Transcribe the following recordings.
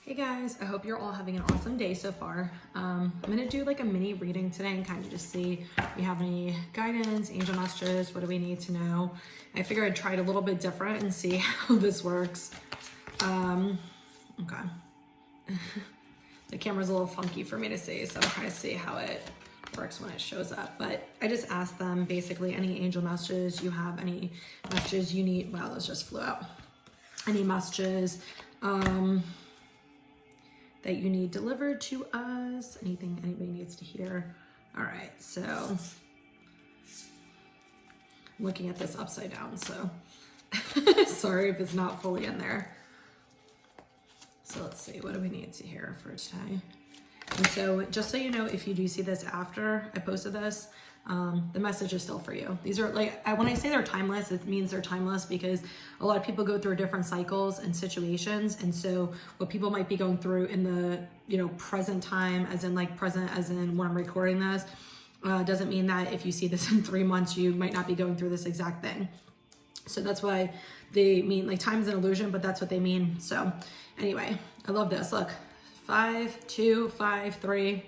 Hey guys, I hope you're all having an awesome day so far. I'm gonna do like a mini reading today and kind of just see if we have any guidance, angel messages, what do we need to know. I figured I'd try it a little bit different and see how this works. Okay. The camera's a little funky for me to see, so I'm trying to see how it works when it shows up. But I just asked them basically any angel messages you have, any messages you need. Wow, those just flew out. Any messages, that you need delivered to us, anything anybody needs to hear. All right, so I'm looking at this upside down, so sorry if it's not fully in there. So let's see, what do we need to hear for today? And so just so you know, if you do see this after I posted this, the message is still for you. These are like, when I say they're timeless, it means they're timeless because a lot of people go through different cycles and situations. And so what people might be going through in the, present time, as in like present, as in when I'm recording this, doesn't mean that if you see this in 3 months, you might not be going through this exact thing. So that's why they mean like time is an illusion, but that's what they mean. So anyway, I love this. Look, 5, 2, 5, 3,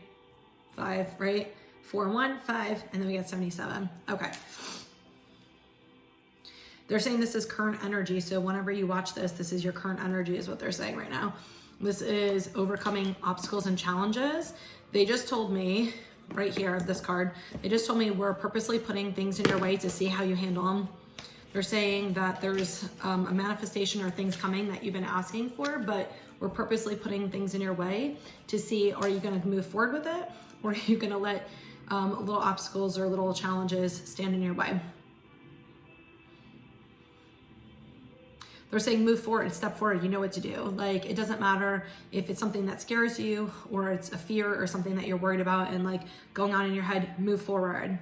5, right? 4, 1, 5, and then we got 77. Okay. They're saying this is current energy. So whenever you watch this, this is your current energy is what they're saying right now. This is overcoming obstacles and challenges. They just told me right here, this card, they just told me we're purposely putting things in your way to see how you handle them. They're saying that there's a manifestation or things coming that you've been asking for, but we're purposely putting things in your way to see, are you going to move forward with it? Or are you going to let little obstacles or little challenges stand in your way? They're saying move forward, step forward, you know what to do. Like, it doesn't matter if it's something that scares you or it's a fear or something that you're worried about and like going on in your head, move forward.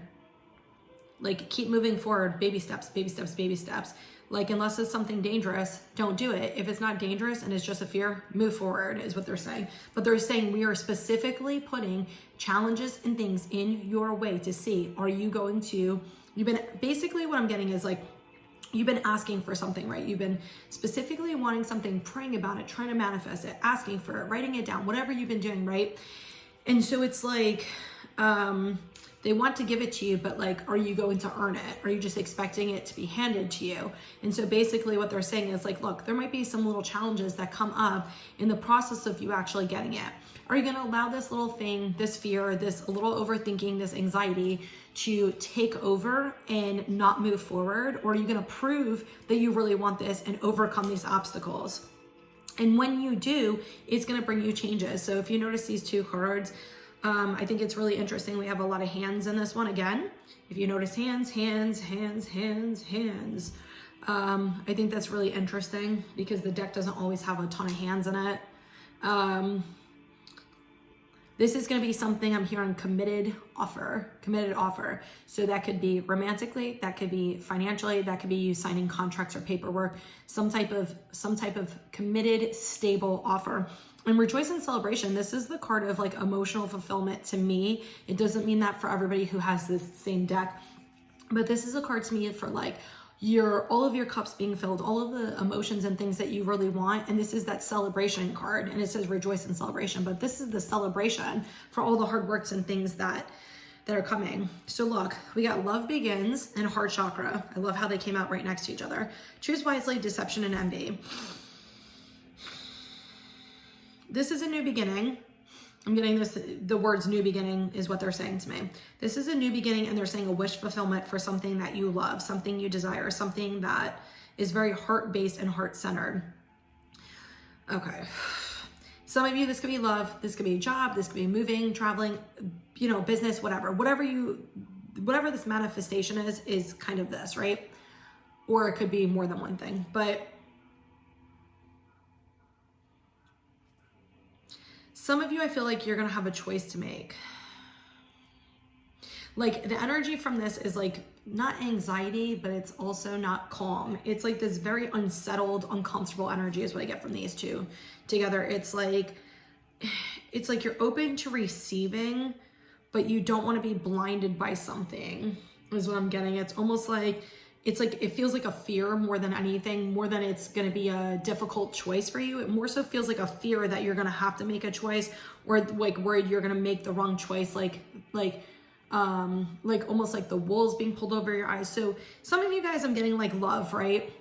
Like, keep moving forward, baby steps, baby steps, baby steps. Like, unless it's something dangerous, don't do it. If it's not dangerous and it's just a fear, move forward is what they're saying. But they're saying we are specifically putting challenges and things in your way to see, are you going to, basically what I'm getting is like, you've been asking for something, right? You've been specifically wanting something, praying about it, trying to manifest it, asking for it, writing it down, whatever you've been doing, right? And so it's like, they want to give it to you, but like, are you going to earn it? Are you just expecting it to be handed to you? And so basically what they're saying is like, look, there might be some little challenges that come up in the process of you actually getting it. Are you going to allow this little thing, this fear, this little overthinking, this anxiety to take over and not move forward? Or are you going to prove that you really want this and overcome these obstacles? And when you do, it's going to bring you changes. So if you notice these two cards, I think it's really interesting. We have a lot of hands in this one again. If you notice hands, hands, hands, hands, hands. I think that's really interesting because the deck doesn't always have a ton of hands in it. This is going to be something I'm hearing committed offer. So that could be romantically, that could be financially, that could be you signing contracts or paperwork, some type of committed, stable offer. And rejoice in celebration, this is the card of like emotional fulfillment to me. It doesn't mean that for everybody who has this same deck, but this is a card to me for like all of your cups being filled, all of the emotions and things that you really want. And this is that celebration card, and it says rejoice in celebration, but this is the celebration for all the hard works and things that are coming. So look, we got love begins and heart chakra. I love how they came out right next to each other. Choose wisely, deception, and envy. This is a new beginning. I'm getting this, the words new beginning is what they're saying to me. This is a new beginning, and they're saying a wish fulfillment for something that you love, something you desire, something that is very heart-based and heart-centered. Okay. Some of you, this could be love, this could be a job, this could be moving, traveling, business, whatever. Whatever this manifestation is kind of this, right? Or it could be more than one thing. But some of you, I feel like you're going to have a choice to make. Like, the energy from this is like not anxiety, but it's also not calm. It's like this very unsettled, uncomfortable energy is what I get from these two together. It's like you're open to receiving, but you don't want to be blinded by something is what I'm getting. It's almost like it's like, it feels like a fear more than anything, more than it's going to be a difficult choice for you. It more so feels like a fear that you're going to have to make a choice, or like where you're going to make the wrong choice. Like almost like the wool's being pulled over your eyes. So some of you guys, I'm getting like love, right?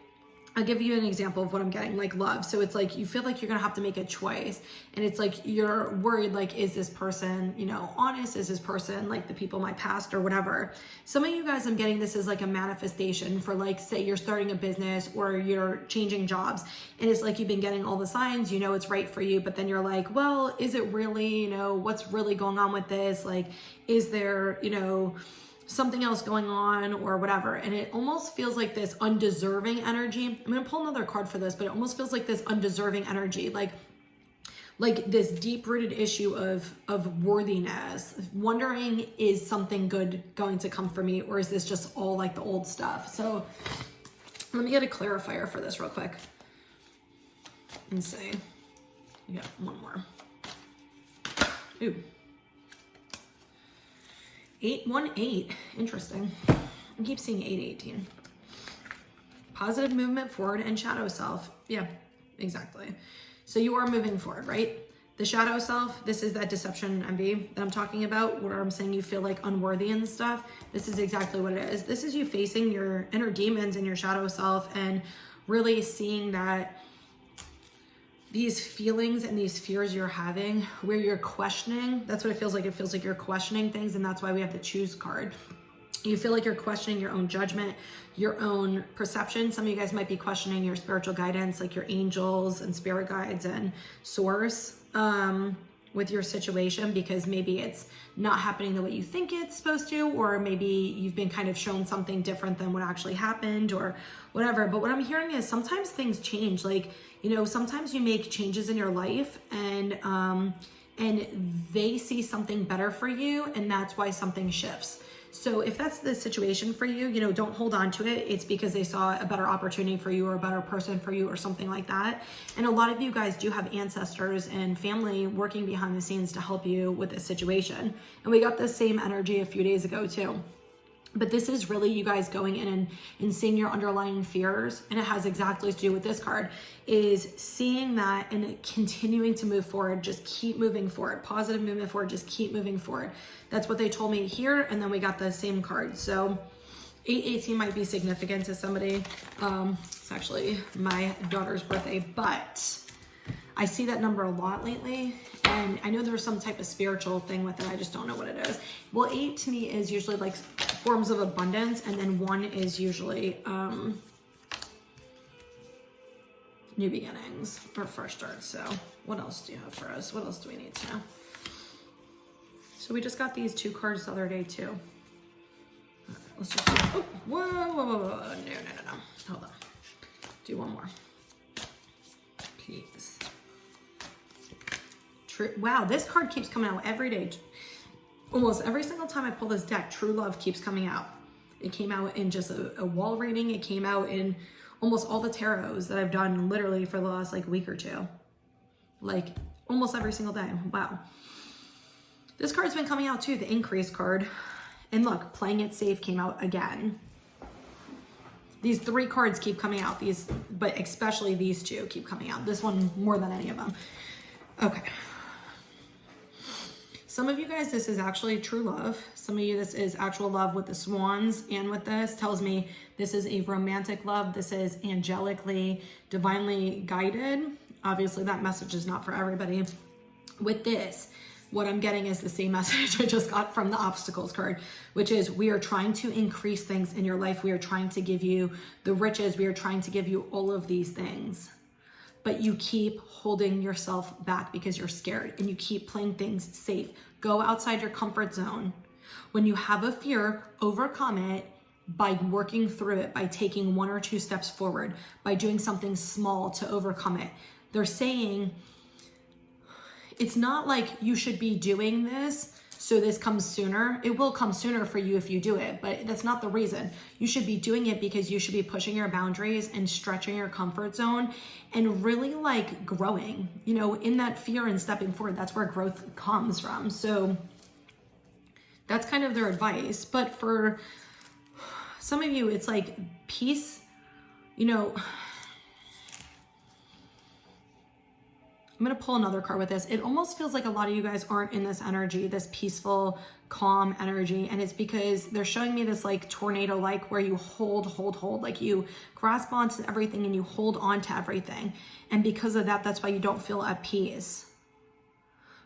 I'll give you an example of what I'm getting, like love. So it's like, you feel like you're gonna have to make a choice, and it's like, you're worried, like, is this person, you know, honest? Is this person like the people in my past or whatever? Some of you guys, I'm getting this as like a manifestation for, like, say you're starting a business or you're changing jobs, and it's like, you've been getting all the signs, you know, it's right for you, but then you're like, well, is it really, you know, what's really going on with this? Like, is there, you know, something else going on or whatever? And it almost feels like this undeserving energy. I'm gonna pull another card for this, but it almost feels like this undeserving energy, like this deep-rooted issue of worthiness, wondering, is something good going to come for me, or is this just all like the old stuff? So let me get a clarifier for this real quick and say, yeah, one more. Ooh. 818, interesting. I keep seeing 818. Positive movement forward and shadow self. Yeah, exactly. So you are moving forward, right? The shadow self, this is that deception and envy that I'm talking about, where I'm saying you feel like unworthy and stuff. This is exactly what it is. This is you facing your inner demons and your shadow self, and really seeing that these feelings and these fears you're having, where you're questioning, that's what it feels like. It feels like you're questioning things, and that's why we have the choose card. You feel like you're questioning your own judgment, your own perception. Some of you guys might be questioning your spiritual guidance, like your angels and spirit guides and source, with your situation, because maybe it's not happening the way you think it's supposed to, or maybe you've been kind of shown something different than what actually happened or whatever. But what I'm hearing is sometimes things change. Like, you know, sometimes you make changes in your life, and they see something better for you, and that's why something shifts. So if that's the situation for you, you know, don't hold on to it. It's because they saw a better opportunity for you, or a better person for you, or something like that. And a lot of you guys do have ancestors and family working behind the scenes to help you with this situation. And we got the same energy a few days ago too. But this is really you guys going in and seeing your underlying fears. And it has exactly to do with this card, is seeing that and continuing to move forward. Just keep moving forward. Positive movement forward. Just keep moving forward. That's what they told me here. And then we got the same card. So 818 might be significant to somebody. It's actually my daughter's birthday, but I see that number a lot lately, and I know there's some type of spiritual thing with it. I just don't know what it is. Well, 8 to me is usually like forms of abundance, and then 1 is usually new beginnings or fresh starts. So what else do you have for us? What else do we need to know? So we just got these 2 cards the other day too. Let's just do, oh, whoa. No. Hold on. Do one more. Please. Wow, this card keeps coming out every day. Almost every single time I pull this deck, true love keeps coming out. It came out in just a wall reading. It came out in almost all the tarots that I've done literally for the last like week or two. Like almost every single day. Wow. This card's been coming out too, the increase card. And look, playing it safe came out again. These 3 cards keep coming out. These, but especially these 2 keep coming out. This one more than any of them. Okay. Some of you guys, this is actually true love. Some of you, this is actual love with the swans, and with this tells me this is a romantic love. This is angelically, divinely guided. Obviously, that message is not for everybody. With this, what I'm getting is the same message I just got from the obstacles card, which is we are trying to increase things in your life. We are trying to give you the riches. We are trying to give you all of these things. But you keep holding yourself back because you're scared, and you keep playing things safe. Go outside your comfort zone. When you have a fear, overcome it by working through it, by taking 1 or 2 steps forward, by doing something small to overcome it. They're saying it's not like you should be doing this so this comes sooner. It will come sooner for you if you do it, but that's not the reason. You should be doing it because you should be pushing your boundaries and stretching your comfort zone and really like growing, you know, in that fear and stepping forward. That's where growth comes from. So that's kind of their advice. But for some of you, it's like peace, you know. I'm going to pull another card with this. It almost feels like a lot of you guys aren't in this energy, this peaceful, calm energy. And it's because they're showing me this like tornado, like where you hold, like you grasp onto everything and you hold on to everything. And because of that, that's why you don't feel at peace.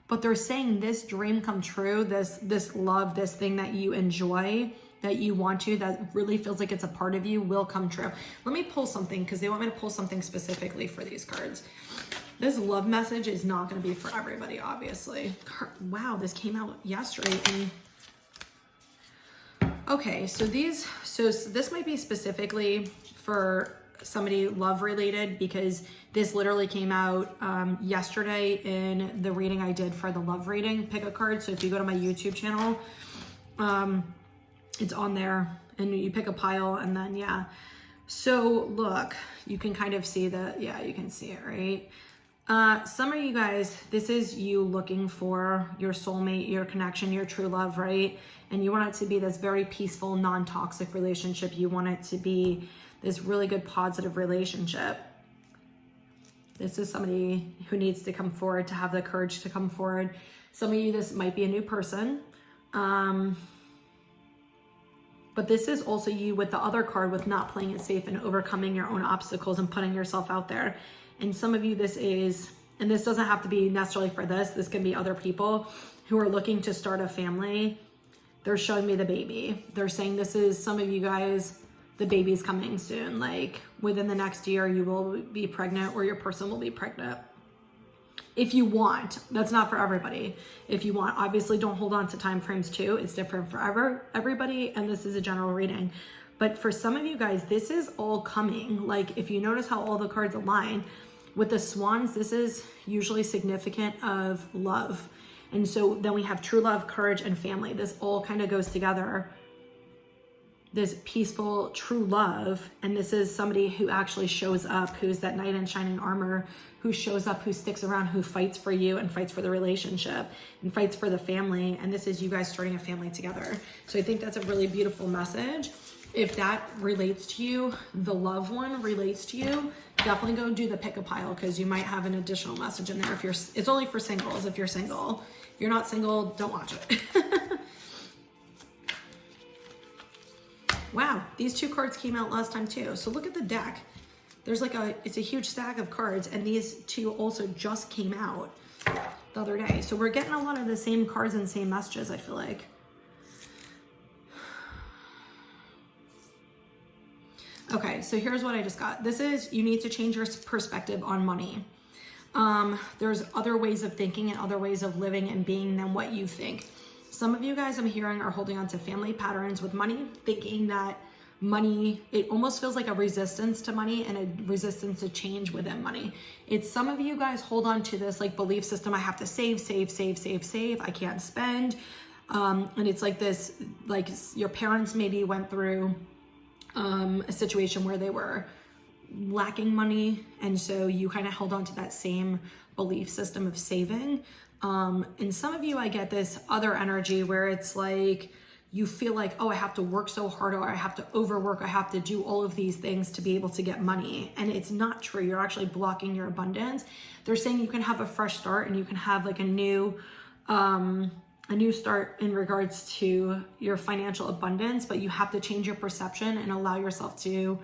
But they're saying this dream come true, this love, this thing that you enjoy, that you want to, that really feels like it's a part of you, will come true. Let me pull something because they want me to pull something specifically for these cards. This love message is not going to be for everybody, obviously. Wow, this came out yesterday. And okay, so this might be specifically for somebody love related, because this literally came out yesterday in the reading I did for the love reading. Pick a card. So if you go to my YouTube channel, it's on there, and you pick a pile, and then yeah. So look, you can kind of see that. Yeah, you can see it, right? Some of you guys, this is you looking for your soulmate, your connection, your true love, right? And you want it to be this very peaceful, non-toxic relationship. You want it to be this really good, positive relationship. This is somebody who needs to come forward, to have the courage to come forward. Some of you, this might be a new person. But this is also you with the other card, with not playing it safe and overcoming your own obstacles and putting yourself out there. And some of you, this is, and this doesn't have to be necessarily for this can be other people who are looking to start a family. They're showing me the baby. They're saying this is some of you guys, the baby's coming soon. Like within the next year, you will be pregnant, or your person will be pregnant. If you want, that's not for everybody. If you want, obviously don't hold on to time frames too. It's different for everybody. And this is a general reading. But for some of you guys, this is all coming. Like if you notice how all the cards align, with the swans, this is usually significant of love. And so then we have true love, courage, and family. This all kind of goes together. This peaceful, true love. And this is somebody who actually shows up, who's that knight in shining armor, who shows up, who sticks around, who fights for you and fights for the relationship and fights for the family. And this is you guys starting a family together. So I think that's a really beautiful message. If that relates to you, the love one relates to you, definitely go do the pick a pile, because you might have an additional message in there. If you're, it's only for singles. If you're single, if you're not single, don't watch it. Wow, these two cards came out last time too. So look at the deck. There's like it's a huge stack of cards, and these two also just came out the other day. So we're getting a lot of the same cards and same messages, I feel like. Okay, so here's what I just got. This is, you need to change your perspective on money. There's other ways of thinking and other ways of living and being than what you think. Some of you guys I'm hearing are holding on to family patterns with money, thinking that money, it almost feels like a resistance to money and a resistance to change within money. It's some of you guys hold on to this like belief system. I have to save. I can't spend. And it's like this, like your parents maybe went through a situation where they were lacking money, and so you kind of held on to that same belief system of saving. And some of you, I get this other energy where it's like you feel like, oh, I have to work so hard, or I have to overwork, I have to do all of these things to be able to get money. And it's not true. You're actually blocking your abundance. They're saying you can have a fresh start, and you can have like a new start in regards to your financial abundance, but you have to change your perception and allow yourself to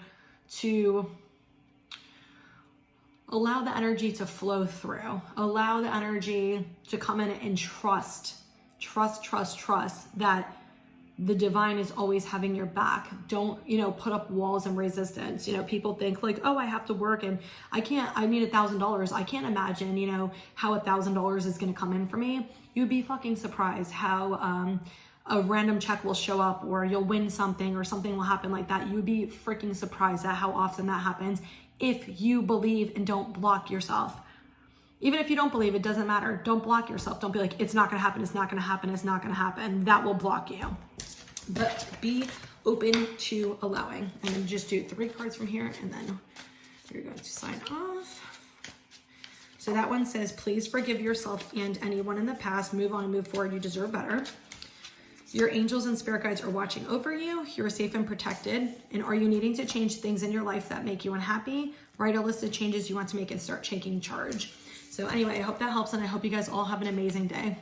allow the energy to flow through, allow the energy to come in and trust that the divine is always having your back. Don't, put up walls and resistance. People think like, oh, I have to work and I need $1,000. I can't imagine, how $1,000 is going to come in for me. You'd be fucking surprised how a random check will show up, or you'll win something, or something will happen like that. You'd be freaking surprised at how often that happens if you believe and don't block yourself. Even if you don't believe, it doesn't matter. Don't block yourself. Don't be like, it's not going to happen. It's not going to happen. It's not going to happen. That will block you. But be open to allowing. I'm going to just do 3 cards from here, and then you're going to sign off. So that one says, please forgive yourself and anyone in the past. Move on and move forward. You deserve better. Your angels and spirit guides are watching over you. You're safe and protected. And are you needing to change things in your life that make you unhappy? Write a list of changes you want to make and start taking charge. So anyway, I hope that helps, and I hope you guys all have an amazing day.